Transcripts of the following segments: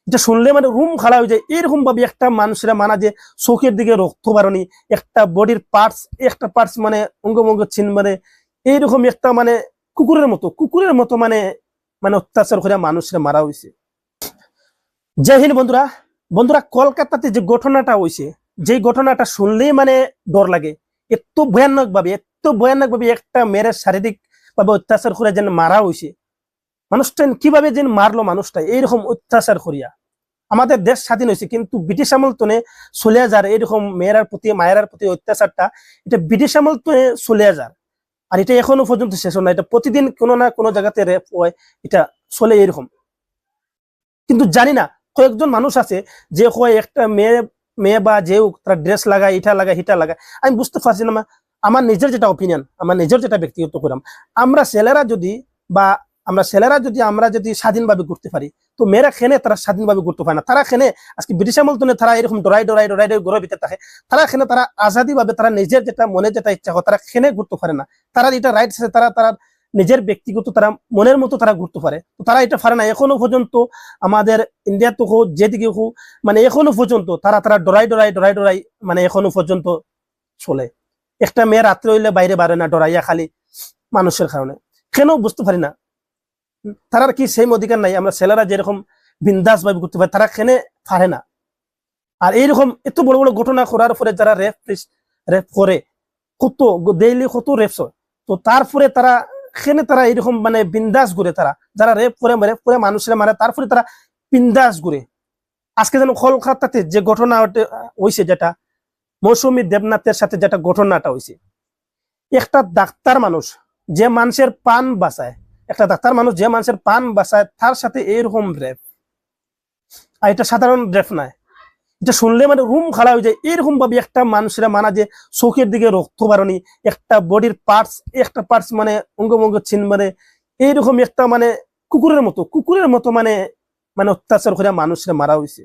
এটা শুনলে মানে রুম খাড়া হয়ে যায়। এরকম ভাবে একটা মানুষেরা মানা যে চোখের দিকে রক্ত বারণী, একটা বডির পার্টস, একটা পার্টস মানে অঙ্গভঙ্গ চিন মানে এইরকম একটা মানে কুকুরের মতো মানে মানে অত্যাচার করে মানুষরা মারা হয়েছে। জয় হিন্দ বন্ধুরা। বন্ধুরা, কলকাতাতে যে ঘটনাটা হয়েছে, যে ঘটনাটা শুনলেই মানে ডর লাগে। এত ভয়ানক ভাবে একটা মেয়ের শারীরিক ভাবে অত্যাচার করে যেন মারা হয়েছে। মানুষটা কিভাবে যেন মারলো, মানুষটা এইরকম অত্যাচার করিয়া। আমাদের দেশ স্বাধীন হয়েছে, কিন্তু ব্রিটিশ আমলতনে চলে যার এরকম মেয়েরার প্রতি মায়েরার প্রতি অত্যাচারটা, এটা ব্রিটিশ আমলতনে চলে যার। আর এটা এখনো পর্যন্ত শেষ হয় না, এটা প্রতিদিন কোনো না কোনো জায়গাতে রেপ হয়, এটা চলে এরকম। কিন্তু জানি না, কয়েকজন মানুষ আছে যে হয় একটা মেয়ে মেয়ে বা যে তারা ড্রেস লাগায়, ইটা লাগায়, হিটা লাগায়। আমি বুঝতে পারছি না। আমার নিজের যেটা অপিনিয়ন, আমার নিজের যেটা ব্যক্তিগত করাম, আমরা ছেলেরা যদি বা আমরা যদি স্বাধীনভাবে ঘুরতে পারি, তো মেয়েরা খেনে তারা স্বাধীনভাবে ঘুরতে পারে না। তারা খেনে আজকে ব্রিটিশ আমলতনে তারা এরকম ডরাই ঘরের ভিতরে থাকে। তারা খেনে তারা আজাদি ভাবে তারা নিজের যেটা মনে যেটা ইচ্ছা হয় তারা খেনে ঘুরতে পারে না। তারা এটা রাইট আছে, তারা তারা নিজের ব্যক্তিগত তারা মনের মতো তারা ঘুরতে পারে, তো তারা এটা পারে না এখনো পর্যন্ত। আমাদের ইন্ডিয়াতে হোক যেদিকে হোক, মানে এখনো পর্যন্ত তারা তারা ডরাই মানে এখনো পর্যন্ত চলে। একটা মেয়ে রাত্রে হইলে বাইরে বাড়ে না, ডরাইয়া খালি মানুষের কারণে। কেন বুঝতে পারি না, তারা কি সেম অধিকার নাই? আমরা ছেলেরা যেরকম বিন্দাস ভাবে ঘুরতে পারি, তারা কেনে পারে না? আর এইরকম এত বড় বড় ঘটনা করার পরে যারা রেপ করে, কত ডেইলি কত রেপস হয়, তো তারপরে তারা তারা এরকম মানে বিন্দাস ঘুরে। তারা যারা রেপ করে মানুষেরা মারে, তারপরে তারা বিন্দাস ঘুরে। আজকে যেন কলকাতাতে যে ঘটনা হয়েছে, যেটা মৌসুমী দেবনাথের সাথে যেটা ঘটনাটা হয়েছে, একটা ডাক্তার মানুষ যে মানুষের প্রাণ বাঁচায়, তার সাথে এরকম রেপ। আর এটা সাধারণ রেপ নয়, এটা শুনলে মানে রুম খাড়া হয়ে যায়। এরকম ভাবে একটা মানুষেরা মানা যে চোখের দিকে রক্ত বারণী, একটা বডির পার্টস মানে অঙ্গভঙ্গ চিন মানে এইরকম একটা মানে কুকুরের মতো মানে মানে অত্যাচার করে মানুষেরা মারা হয়েছে।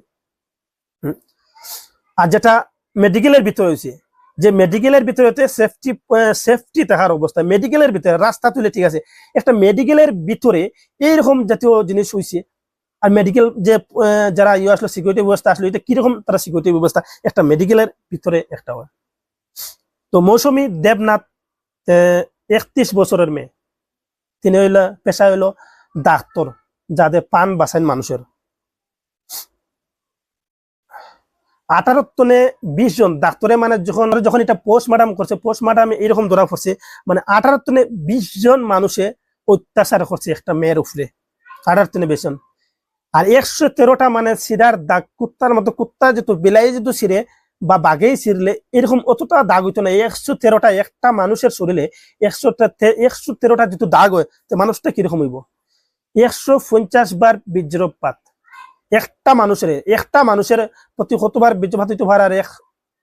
আর যেটা মেডিকেলের ভিতরে হয়েছে, যে মেডিকেলের ভিতরে সেফটি থাকার অবস্থা, মেডিকেলের ভিতরে রাস্তা তুলে ঠিক আছে, একটা মেডিকেলের ভিতরে এইরকম জাতীয় জিনিস হয়েছে। আর মেডিকেল যে যারা আসলো সিকিউরিটি ব্যবস্থা আসলো, এটা কিরকম তারা সিকিউরিটি ব্যবস্থা একটা মেডিকেলের ভিতরে একটা হয়। তো মৌসুমী দেবনাথ 31 বছরের মেয়ে, তিনি পেশা হইলো ডাক্তার, যাদের প্রাণ বাঁচান মানুষের। 18 টনে 20 জন ডাক্তারে মানে যখন এটা পোস্টমার্টাম করছে, পোস্টমার্টামে এরকম ধরা পড়ছে, মানে 18 টনে 20 জন মানুষে অত্যাচার করছে একটা মেয়ের উপরে। 18 টনে 20 জন। আর 113টা মানে সিরার দাগ, কুত্তার মতো, কুত্তা যেহেতু বিলাই যেহেতু ছিঁড়ে বা বাঘেই ছিঁড়লে এরকম অতটা দাগ হইতো না। 113টা একটা মানুষের শরীরে 113টা যেহেতু দাগ হয়, তো মানুষটা কিরকম হইব? 150 বার বজ্রপাত একটা মানুষের প্রতি কতবার বজ্রপাত হইতে পারে? আর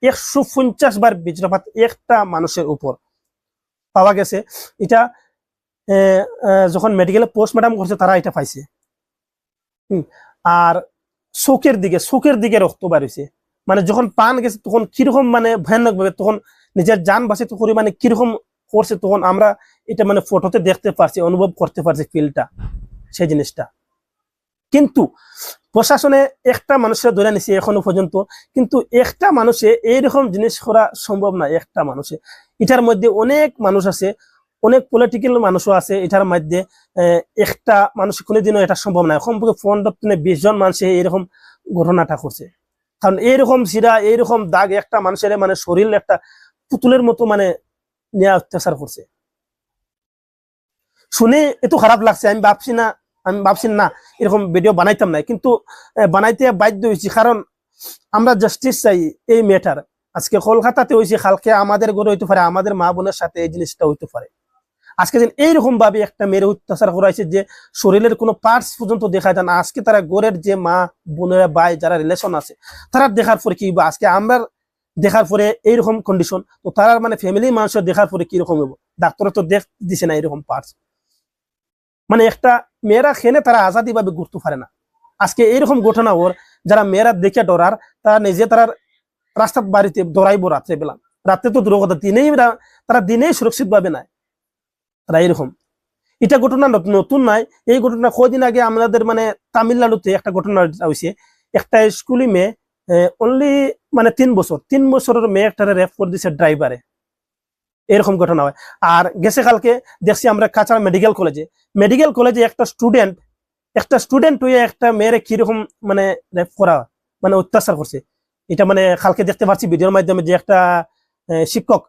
150 বার বজ্রপাত একটা মানুষের উপর পাওয়া গেছে। এটা যখন মেডিকেলে পোস্টমর্টম করছে তারা এটা পাইছে। আর চোখের দিকে রক্ত বাড়িছে, মানে যখন পান গেছে তখন কিরকম মানে ভয়ানক ভাবে, তখন নিজের যান বাঁচাতে করে মানে কিরকম করছে, তখন আমরা এটা মানে ফটোতে দেখতে পারছি, অনুভব করতে পারছি ফিলটা, সেই জিনিসটা। কিন্তু প্রশাসনে একটা মানুষের ধরে নিছে এখনো পর্যন্ত, কিন্তু একটা মানুষে এইরকম জিনিস করা সম্ভব না। একটা মানুষে, এটার মধ্যে অনেক মানুষ আছে, অনেক পলিটিক্যাল মানুষও আছে এটার মধ্যে। একটা মানুষ কোনোদিনও এটা সম্ভব না। কমপক্ষে 15-20 জন মানুষে এরকম ঘটনাটা করছে। কারণ এইরকম সিরা, এইরকম দাগ একটা মানুষের মানে শরীর একটা পুতুলের মতো মানে নিয়ে অত্যাচার করছে। শুনে এত খারাপ লাগছে, আমি ভাবছি না এরকম ভিডিও বানাইতাম না, কিন্তু বানাইতে বাধ্য হয়েছি। কারণ আমরা জাস্টিস চাই এই মেয়েটার। আজকে কলকাতাতে হয়েছে, কালকে আমাদের ঘরে হইতে পারে, আমাদের মা বোনের সাথে এই জিনিসটা হইতে পারে। আজকে দিন এইরকম ভাবে একটা মেয়ের অত্যাচার করাইছে যে শরীরের কোনো পার্টস পর্যন্ত দেখা যায় না। আজকে তারা ঘরের যে মা বোনেরা ভাই যারা রিলেশন আছে, তারা দেখার পরে কি, আজকে আমরা দেখার পরে এইরকম কন্ডিশন, তো তারা মানে ফ্যামিলি মানুষের দেখার পরে কিরকম হবো? ডাক্তার তো দেখ দিছে না এরকম পার্টস। মানে একটা মেয়েরা খেনে তারা আজাদি ভাবে ঘুরতে পারে না। আজকে এইরকম ঘটনা ওর, যারা মেয়েরা দেখে ডরার, তারা নিজে তারা রাস্তা বাড়িতে দৌড়াইবো রাত্রে বেলা। রাত্রে তো দূর কথা, তারা দিনেই সুরক্ষিত ভাবে নাই, তারা এরকম। এটা ঘটনা নতুন নাই, এই ঘটনা কদিন আগে আমাদের মানে তামিলনাড়ুতে একটা ঘটনা হয়েছে। একটা স্কুলি মেয়ে অনলি মানে 3 বছরের মেয়ে একটা রেপ করে দিছে ড্রাইভারে, এরকম ঘটনা হয়। আর গেছে কালকে দেখছি আমরা কাছাড় মেডিকেল কলেজে একটা স্টুডেন্ট হয়ে একটা মেয়েরে কিরকম মানে রেপ করা মানে অত্যাচার করছে। এটা মানে কালকে দেখতে পাচ্ছি ভিডিওর মাধ্যমে যে একটা শিক্ষক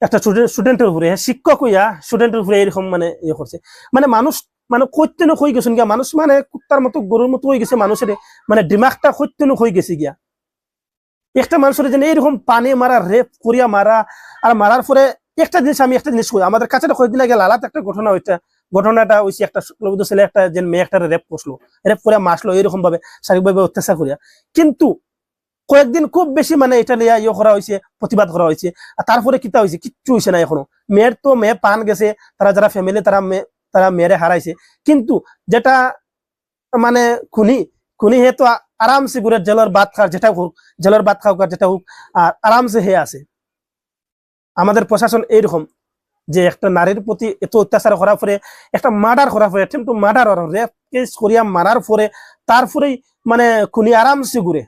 একটা স্টুডেন্টের উপরে, শিক্ষক হইয়া স্টুডেন্টের উপরে এরকম মানে ইয়ে করছে। মানে মানুষ মানে কৈত্যনক হয়ে গেছেন গিয়া, মানুষ মানে কুত্তার মতো গরুর মতো হয়ে গেছে মানুষের, মানে দিমাগটা কৈত্যনক হয়ে গেছে গিয়া। একটা মানুষের যেন এইরকম পানি মারা, রেপ করিয়া মারা, আর মারার পরে একটা জিনিস কই, আমাদের কাছে কয়েকদিন আগে লালাতে একটা ঘটনাটা হয়েছে, একটা শুক্লবুদ্ধ ছেলে একটা যে মেয়ে একটা রেপ করে মাসলো এরকম ভাবে শারীরিকভাবে অত্যাচার করিয়া। কিন্তু কয়েকদিন খুব বেশি মানে এটা নিয়ে ইয়ে করা হয়েছে, প্রতিবাদ করা হয়েছে, আর তারপরে কিতা হয়েছে, কিচ্ছু হয়েছে না এখনো। মেয়ে পান গেছে, তারা যারা ফ্যামিলি তারা মেয়েরে হারাইছে। কিন্তু যেটা মানে খুনি হে তো আরামসে ঘুরে জেলার ভাত খাওয়ার যেটা হোক, জেলার ভাত খাওয়ার যেটা হোক, আর আরামসে হে আছে। আমাদের প্রশাসন এইরকম যে একটা নারীর প্রতি এত অত্যাচার করার পরে, একটা মার্ডার করার পরে, মার্ডার রেপ কেস করিয়া মারার পরে তারপরেই মানে খুনি আরামসে ঘুরে।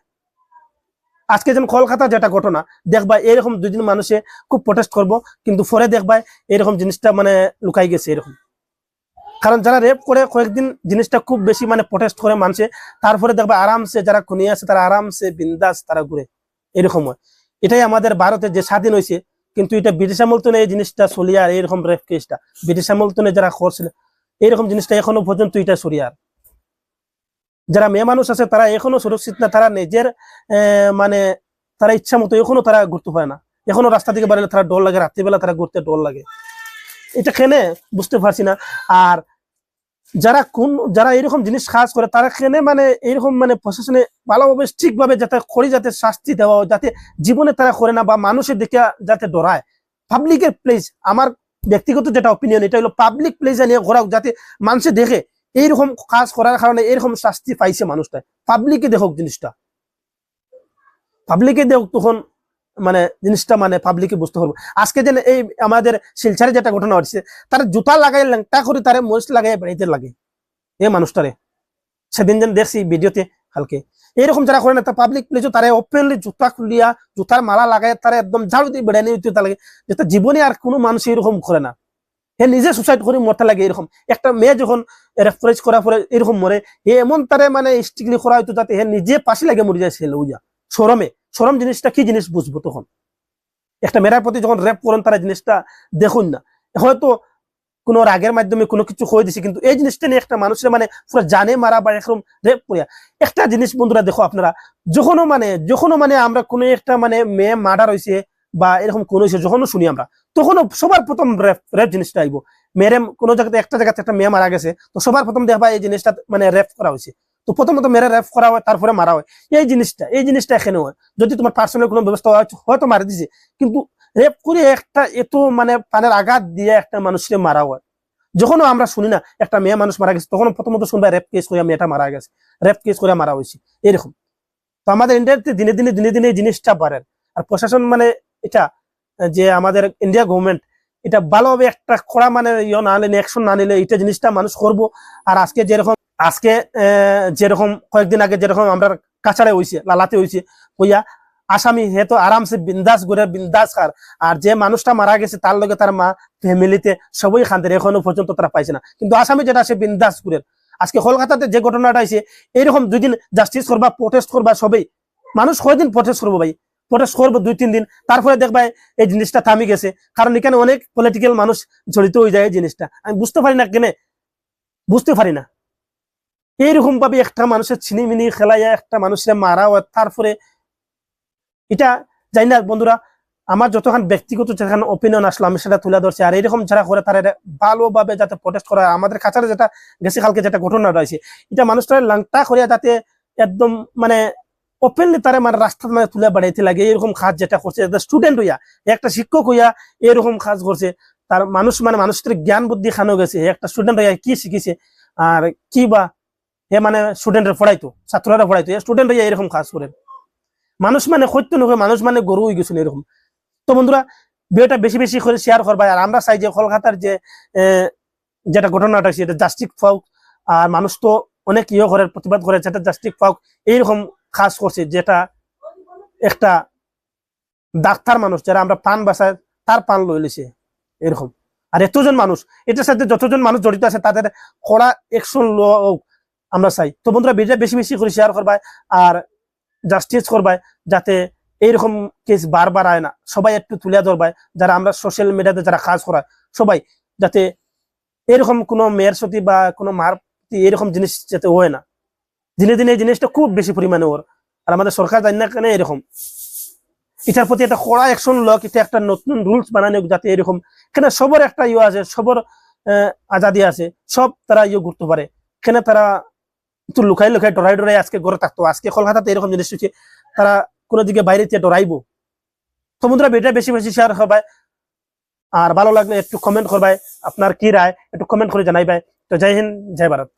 আজকে যেন কলকাতা যেটা ঘটনা দেখবা, এরকম 2 দিন মানুষে খুব প্রোটেস্ট করবো, কিন্তু পরে দেখবা এরকম জিনিসটা মানে লুকাই গেছে এরকম। কারণ যারা রেপ করে কয়েকদিন জিনিসটা খুব বেশি মানে প্রোটেস্ট করে মানুষে, তারপরে দেখবা আরামসে যারা খুনি আছে তারা আরামসে বিন্দাস তারা ঘুরে, এরকম হয়। এটাই আমাদের ভারতে যে স্বাধীন হয়েছে, কিন্তু এটা ব্রিটিশ আমলতনে এই জিনিসটা চলিয়ে, আর এইরকম রেপ কেসটা ব্রিটিশ আমলতনে যারা করছিল এইরকম জিনিসটা এখনো পর্যন্ত এটা সরিয়ার। যারা মেয়ে মানুষ আছে তারা এখনো সুরক্ষিত না, তারা নিজের মানে তারা ইচ্ছা মতো এখনো তারা ঘুরতে পারে না, এখনো রাস্তা থেকে বাড়লে তারা ডর লাগে, রাত্রিবেলা তারা ঘুরতে ডর লাগে। এটা কেনে বুঝতে পারছি না। আর যারা এরকম জিনিস কাজ করে তারা কেনে মানে এরকম মানে প্রশাসনে ভালোভাবে ঠিকভাবে যাতে করে, যাতে শাস্তি দেওয়া হয়, যাতে জীবনে তারা করে না, বা মানুষের দিকে যাতে ডরায়। পাবলিকের প্লেস, আমার ব্যক্তিগত যেটা অপিনিয়ন, এটা হলো পাবলিক প্লেসে নিয়ে ঘোরা, যাতে মানুষে দেখে এইরকম কাজ করার কারণে এরকম শাস্তি পাইছে মানুষটা, পাবলিকে দেখুক জিনিসটা, পাবলিকে দেখুক, তখন মানে জিনিসটা মানে পাবলিকে বুঝতে পারবো। আজকে যেন এই আমাদের শিলচরে যেটা ঘটনা হচ্ছে, তারা জুতা লাগাই ল্যাংটা করে তারা মরিচ লাগাই বেড়াইতে লাগে এই মানুষটারে। সেদিন যেন দেখছি ভিডিওতে কালকে, এইরকম যারা করে না তা পাবলিক প্লেসে তারা ওপেনলি জুতা খুলিয়া জুতার মালা লাগাই তারা একদম ঝাড়ু দিয়ে বেড়াই নিতে লাগে, যেটা জীবনে আর কোনো মানুষ এরকম করে না। হে নিজে সুসাইড করে মরতে লাগে এরকম। একটা মেয়ে যখন রেফারেন্স করার পরে এরকম মরে, হে এমন তারে মানে স্ট্রিক্টলি করা হয়তো যাতে হে নিজে পাশে লাগে মরে যায়, সে লইয়া শরম জিনিসটা কি জিনিস বুঝবো তখন। একটা মেয়ের প্রতি যখন রেপ করেন তারা জিনিসটা দেখুন না, হয়তো কোনো রাগের মাধ্যমে কোনো কিছু হয়ে দিছে, কিন্তু এই জিনিসটা নিয়ে একটা মানুষের মানে পুরো জানে মারা বা এরকম রেপ করিয়া। একটা জিনিস বন্ধুরা দেখো আপনারা, যখনও মানে আমরা কোনো একটা মানে মেয়ে মার্ডার হয়েছে বা এরকম কোনো হয়েছে যখনও শুনি আমরা, তখনও সবার প্রথম রেপ জিনিসটা আইব। মেয়েরে কোনো জায়গাতে একটা মেয়ে মারা গেছে, তো সবার প্রথম দেখবা এই জিনিসটা মানে রেপ করা হয়েছে, তো প্রথমত মেয়েরা রেপ করা হয় তারপরে মারা হয়। এই জিনিসটা এখানে হয়। যদি তোমার পার্সোনাল কোনো ব্যবস্থা হয়তো মারা দিছে, কিন্তু রেপ করে একটা এত মানে পানের আঘাত দিয়ে একটা মানুষকে মারা হয়। যখনও আমরা শুনি না একটা মেয়ে মানুষ মারা গেছে, তখন প্রথমত শুনবা রেপ কেস করে মেয়েটা মারা গেছে, রেপ কেস করে মারা হয়েছে এরকম। তো আমাদের ইন্ডিয়াতে দিনে দিনে এই জিনিসটা বাড়ে। আর প্রশাসন মানে এটা যে আমাদের ইন্ডিয়া গভর্নমেন্ট এটা ভালোভাবে একটা কড়া মানে না নিলে, অ্যাকশন না নিলে এটা জিনিসটা মানুষ করবো। আর যেরকম কয়েকদিন আগে যেরকম আমরা কাছাড়ে হয়েছে, লালাতে হয়েছে, হইয়া আসামি হে তো আরামসে বিন্দাস ঘুরে বিন্দাস খার, আর যে মানুষটা মারা গেছে তার লগে তার মা ফ্যামিলিতে সবই খান্দের, এখনো পর্যন্ত তারা পাইছে না। কিন্তু আসামি যেটা সে বিন্দাস ঘুরে। আজকে কলকাতাতে যে ঘটনাটা হয়েছে, এইরকম 2 দিন জাস্টিস করবা, প্রোটেস্ট করবা, সবাই মানুষ কয়দিন প্রোটেস্ট করবো ভাই, প্রোটেস্ট করবো 2-3 দিন, তারপরে দেখবা এই জিনিসটা থামি গেছে। কারণ এখানে অনেক পলিটিক্যাল মানুষ জড়িত হয়ে যায় এই জিনিসটা। আমি বুঝতে পারি না কেন, বুঝতে পারি না এইরকম ভাবে একটা মানুষের ছিনিমিনি খেলাইয়া একটা মানুষের মারা হয়। তারপরে এটা জানি না বন্ধুরা, আমার যতক্ষণ ব্যক্তিগত যেখানে ওপিনিয়ন আসলো আমি সেটা তুলে ধরছি। আর এরকম যারা করে তারা ভালোভাবে যাতে প্রোটেস্ট করা, আমাদের কাছে যেটা গেছে কালকে যেটা ঘটনা রয়েছে, এটা মানুষটা লাংটা করিয়া যাতে একদম মানে ওপেনলি তারা মানে রাস্তা মানে তুলে বাড়াইতে লাগে, এরকম কাজ যেটা করছে স্টুডেন্ট হইয়া, একটা শিক্ষক হইয়া এরকম কাজ করছে। তার মানুষের জ্ঞান বুদ্ধি খানো গেছে, একটা স্টুডেন্ট হইয়া কি শিখেছে আর কি বা হে মানে স্টুডেন্টের পড়াইতো, ছাত্ররা পড়াইতো, স্টুডেন্ট হইয়া এরকম কাজ করে। মানুষ মানে সত্য নয়, মানুষ মানে গরু হয়ে গেছিল এরকম। তো বন্ধুরা ভিডিওটা বেশি বেশি করে শেয়ার করবা। আর আমরা চাই যে কলকাতার যে যেটা ঘটনাটা হয়েছে এটা জাস্টিস পাওক, আর মানুষ তো অনেক করে প্রতিবাদ করে যেটা জাস্টিস পাওক এইরকম কাজ করছে, যেটা একটা ডাক্তার মানুষ যারা আমরা প্রাণ বাঁচায় তার প্রাণ লই লিছে এরকম। আর এতজন মানুষ, এটার সাথে যতজন মানুষ জড়িত আছে তাদের কড়া অ্যাকশন আমরা চাই। তো বন্ধুরা ভিডিও বেশি বেশি করে শেয়ার করবাই আর জাস্টিস করবাই, যাতে এইরকম কেস বারবার আয় না। সবাই একটু তুলে ধরবাই, যারা আমরা সোশ্যাল মিডিয়াতে যারা কাজ করা সবাই, যাতে এরকম কোনো মেয়ের সাথে বা কোনো মার এরকম জিনিস যাতে হয় না। দিনে দিনে এই জিনিসটা খুব বেশি পরিমাণে ওর, আর আমাদের সরকার জানি না কেন এরকম। এটার প্রতি একটা কড়া অ্যাকশন লোক, এটা একটা নতুন রুলস বানানো যাতে এরকম, কেন সবার একটা আছে, সবার আজাদি আছে, সব তারা ঘুরতে পারে। কেন তারা একটু লুকাই লুকাই ডরাই ডরাই আজকে ঘরে থাকতো, আজকে কলকাতাতে এরকম জিনিস হচ্ছে, তারা কোনো দিকে বাইরে ডরাইবো। তো বন্ধুরা ভিডিও বেশি বেশি শেয়ার করবাই, আর ভালো লাগলে একটু কমেন্ট করবাই, আপনার কি রায় একটু কমেন্ট করে জানাইবাই। তো জয় হিন্দ, জয় ভারত।